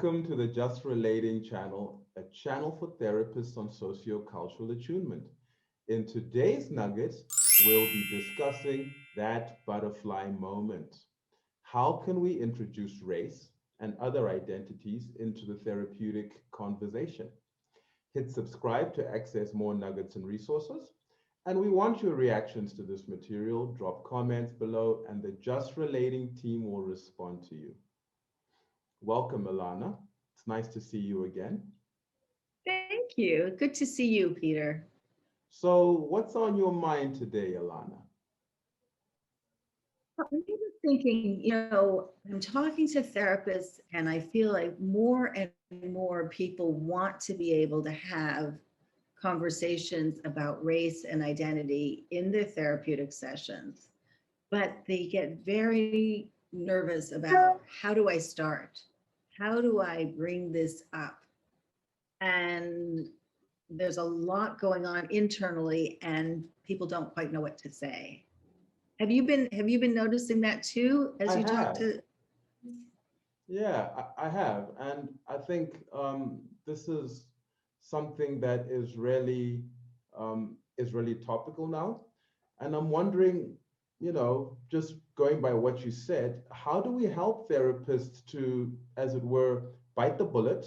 Welcome to the Just Relating channel, a channel for therapists on sociocultural attunement. In today's Nugget, we'll be discussing that butterfly moment. How can we introduce race and other identities into the therapeutic conversation? Hit subscribe to access more nuggets and resources. And we want your reactions to this material. Drop comments below, and the Just Relating team will respond to you. Welcome, Alana. It's nice to see you again. Thank you. Good to see you, Peter. So, what's on your mind today, Alana? I'm just thinking, I'm talking to therapists, and I feel like more and more people want to be able to have conversations about race and identity in their therapeutic sessions, but they get very nervous about how do I start? How do I bring this up? And there's a lot going on internally, and people don't quite know what to say. Have you been noticing that too as you talk to? Yeah, I have, and I think this is something that is really topical now, and I'm wondering, just going by what you said, how do we help therapists to, as it were, bite the bullet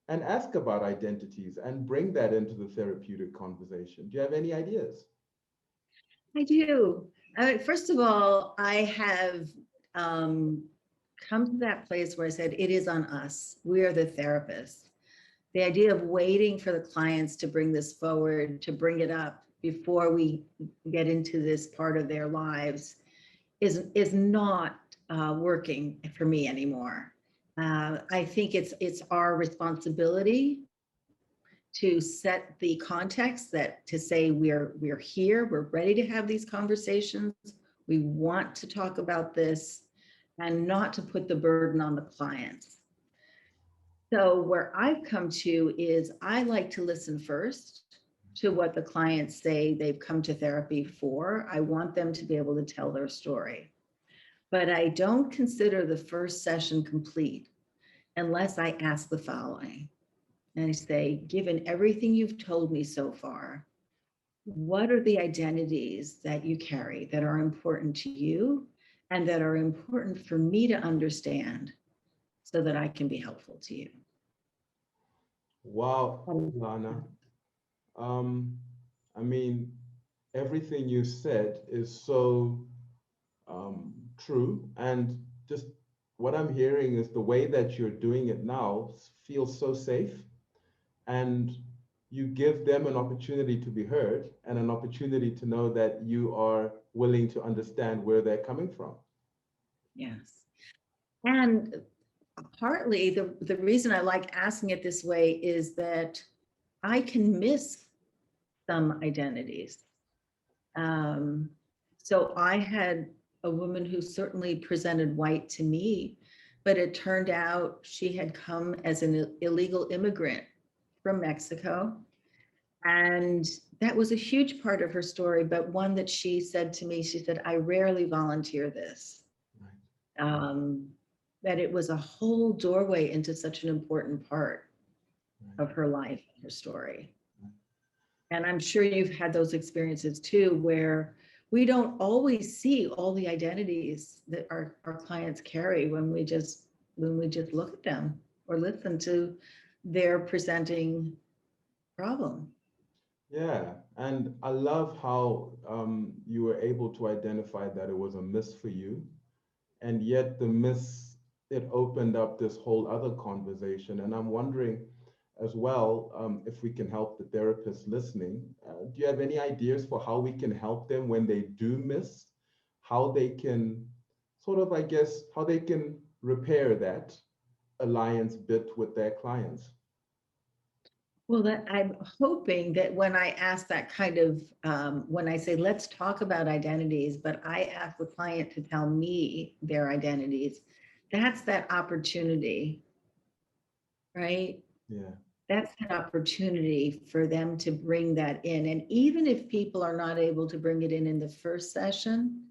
and ask about identities and bring that into the therapeutic conversation? Do you have any ideas? I do. First of all, I have come to that place where I said, it is on us. We are the therapists. The idea of waiting for the clients to bring this forward, to bring it up before we get into this part of their lives is not working for me anymore. I think it's our responsibility to set the context, that to say we're here, we're ready to have these conversations, we want to talk about this, and not to put the burden on the clients. So where I've come to is I like to listen first to what the clients say they've come to therapy for. I want them to be able to tell their story. But I don't consider the first session complete unless I ask the following. And I say, given everything you've told me so far, what are the identities that you carry that are important to you and that are important for me to understand so that I can be helpful to you? Wow, Lana. I mean, everything you said is so true. And just what I'm hearing is the way that you're doing it now feels so safe. And you give them an opportunity to be heard and an opportunity to know that you are willing to understand where they're coming from. Yes. And partly the reason I like asking it this way is that I can miss some identities. So I had a woman who certainly presented white to me, but it turned out she had come as an illegal immigrant from Mexico. And that was a huge part of her story, but one that she said to me, she said, I rarely volunteer this. That it was a whole doorway into such an important part of her life, her story. And I'm sure you've had those experiences too, where we don't always see all the identities that our clients carry when we just look at them or listen to their presenting problem. Yeah, and I love how you were able to identify that it was a miss for you, and yet the miss, it opened up this whole other conversation. And I'm wondering as well, if we can help the therapists listening. Do you have any ideas for how we can help them when they do miss, how they can sort of, I guess, how they can repair that alliance bit with their clients? Well, that I'm hoping that when I ask that kind of, when I say, let's talk about identities, but I ask the client to tell me their identities, that's that opportunity, right? Yeah. That's an opportunity for them to bring that in. And even if people are not able to bring it in the first session,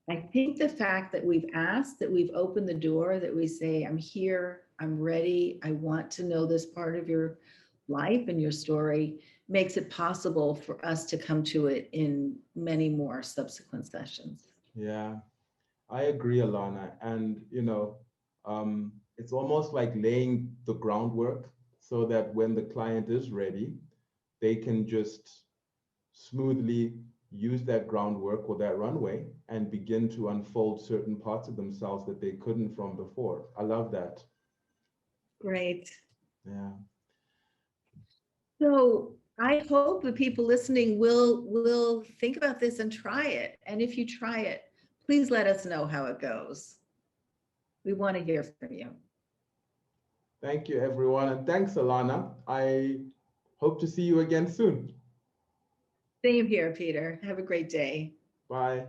I think the fact that we've asked, that we've opened the door, that we say, I'm here, I'm ready. I want to know this part of your life and your story, makes it possible for us to come to it in many more subsequent sessions. Yeah, I agree, Alana. And, it's almost like laying the groundwork so that when the client is ready, they can just smoothly use that groundwork or that runway and begin to unfold certain parts of themselves that they couldn't from before. I love that. Great. Yeah. So I hope the people listening will think about this and try it. And if you try it, please let us know how it goes. We want to hear from you. Thank you, everyone. And thanks, Alana. I hope to see you again soon. Same here, Peter. Have a great day. Bye.